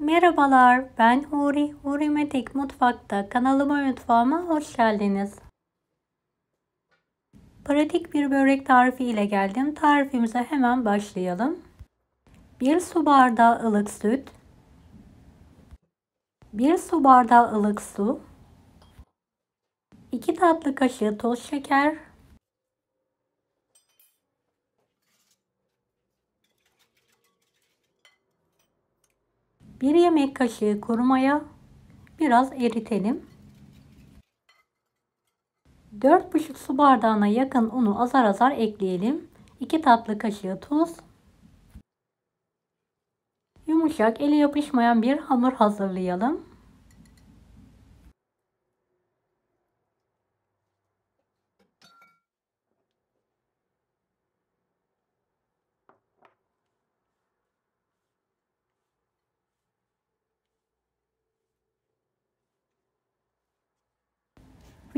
Merhabalar, ben Huri. Huri Metek Mutfak'ta kanalıma mutfağıma hoş geldiniz. Pratik bir börek tarifi ile geldim. Tarifimize hemen başlayalım. 1 su bardağı ılık süt, 1 su bardağı ılık su, 2 tatlı kaşığı toz şeker, 1 yemek kaşığı kuru maya, biraz eritelim. 4,5 su bardağına yakın unu azar azar ekleyelim. 2 tatlı kaşığı tuz. Yumuşak, ele yapışmayan bir hamur hazırlayalım.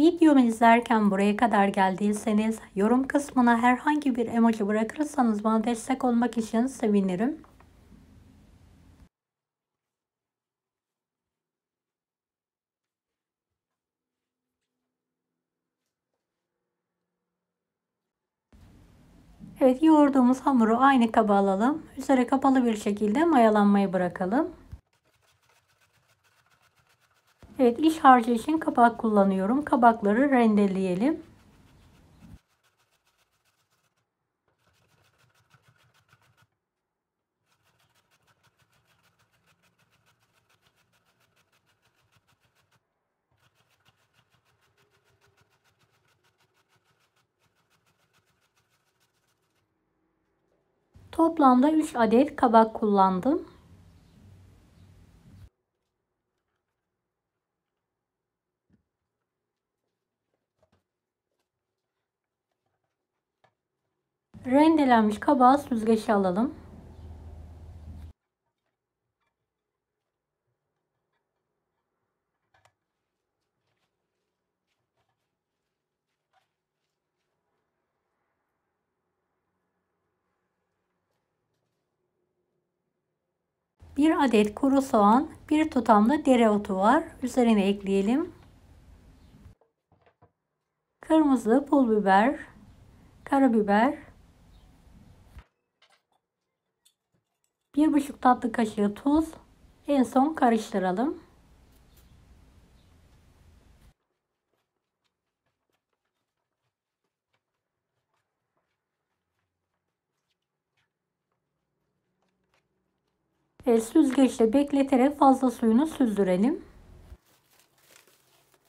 Videomu izlerken buraya kadar geldiyseniz yorum kısmına herhangi bir emoji bırakırsanız bana destek olmak için sevinirim. Evet, yoğurduğumuz hamuru aynı kaba alalım. Üzeri kapalı bir şekilde mayalanmayı bırakalım. Evet, iç harcı için kabak kullanıyorum. Kabakları rendeleyelim. Toplamda 3 adet kabak kullandım. Rendelenmiş kabağı süzgeçe alalım. Bir adet kuru soğan, bir tutam da dereotu var. Üzerine ekleyelim. Kırmızı pul biber, karabiber, 1,5 tatlı kaşığı tuz. En son karıştıralım. Süzgeçte bekleterek fazla suyunu süzdürelim.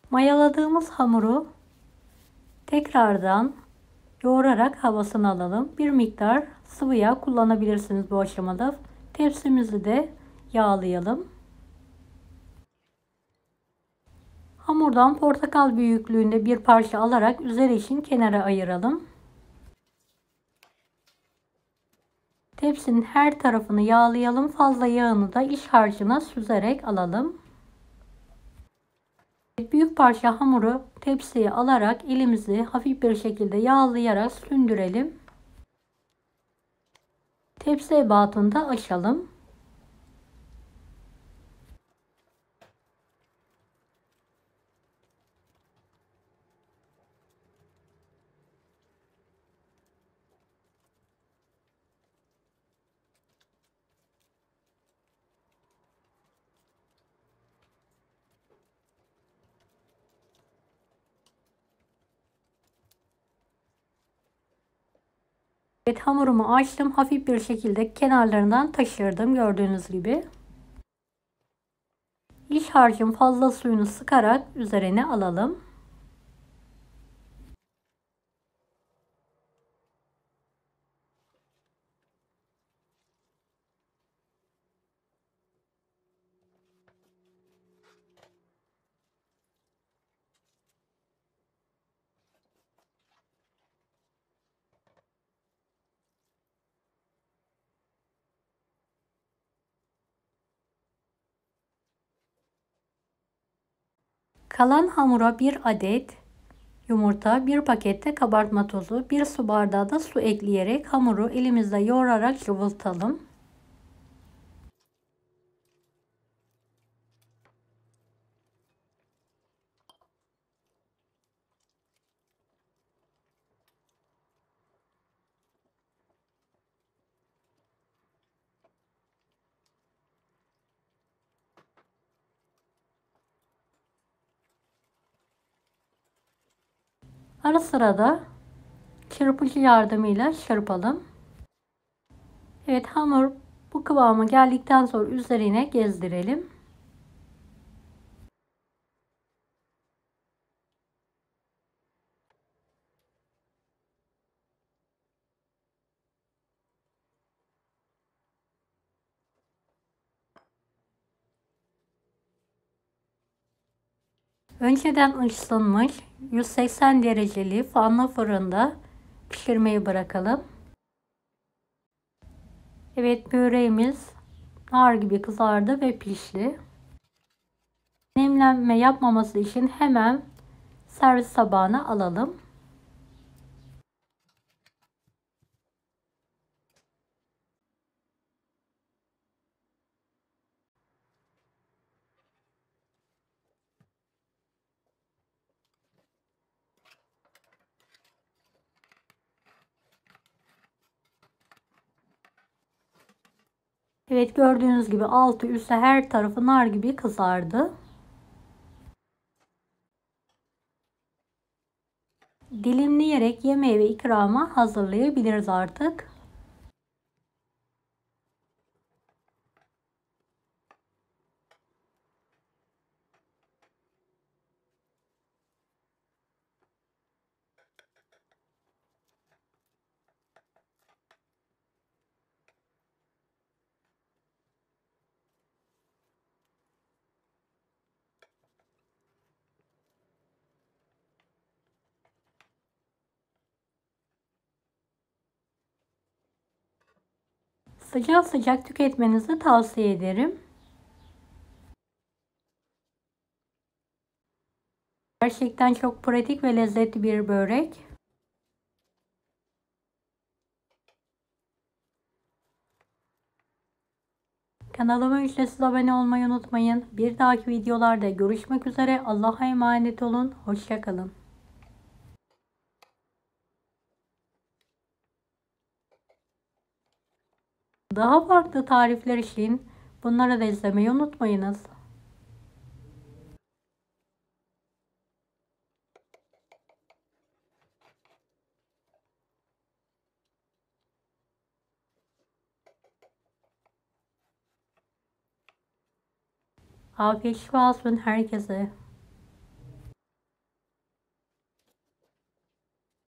Mayaladığımız hamuru tekrardan yoğurarak havasını alalım. Bir miktar sıvı yağ kullanabilirsiniz bu aşamada. Tepsimizi de yağlayalım. Hamurdan portakal büyüklüğünde bir parça alarak üzeri için kenara ayıralım. Tepsinin her tarafını yağlayalım. Fazla yağını da iç harcına süzerek alalım. Büyük parça hamuru tepsiye alarak elimizi hafif bir şekilde yağlayarak sündürelim. Tepsi ebatında açalım. Evet, hamurumu açtım. Hafif bir şekilde kenarlarından taşırdım gördüğünüz gibi. İç harcın fazla suyunu sıkarak üzerine alalım. Kalan hamura bir adet yumurta, bir pakette kabartma tozu, 1 su bardağı da su ekleyerek hamuru elimizle yoğurarak cıvıltalım. Ara sıra da çırpıcı yardımıyla çırpalım. Evet, hamur bu kıvama geldikten sonra üzerine gezdirelim. Önceden ısınmış 180 dereceli fanlı fırında pişirmeyi bırakalım. Evet, böreğimiz nar gibi kızardı ve pişti. Nemlenme yapmaması için hemen servis tabağına alalım. Evet, gördüğünüz gibi altı üstü her tarafı nar gibi kızardı. Dilimleyerek yemeğe ve ikrama hazırlayabiliriz artık. Sıcak sıcak tüketmenizi tavsiye ederim. Gerçekten çok pratik ve lezzetli bir börek. Kanalıma ücretsiz abone olmayı unutmayın. Bir dahaki videolarda görüşmek üzere. Allah'a emanet olun. Hoşça kalın. Daha farklı tarifler için bunları da izlemeyi unutmayınız. Afiyet şifa olsun herkese.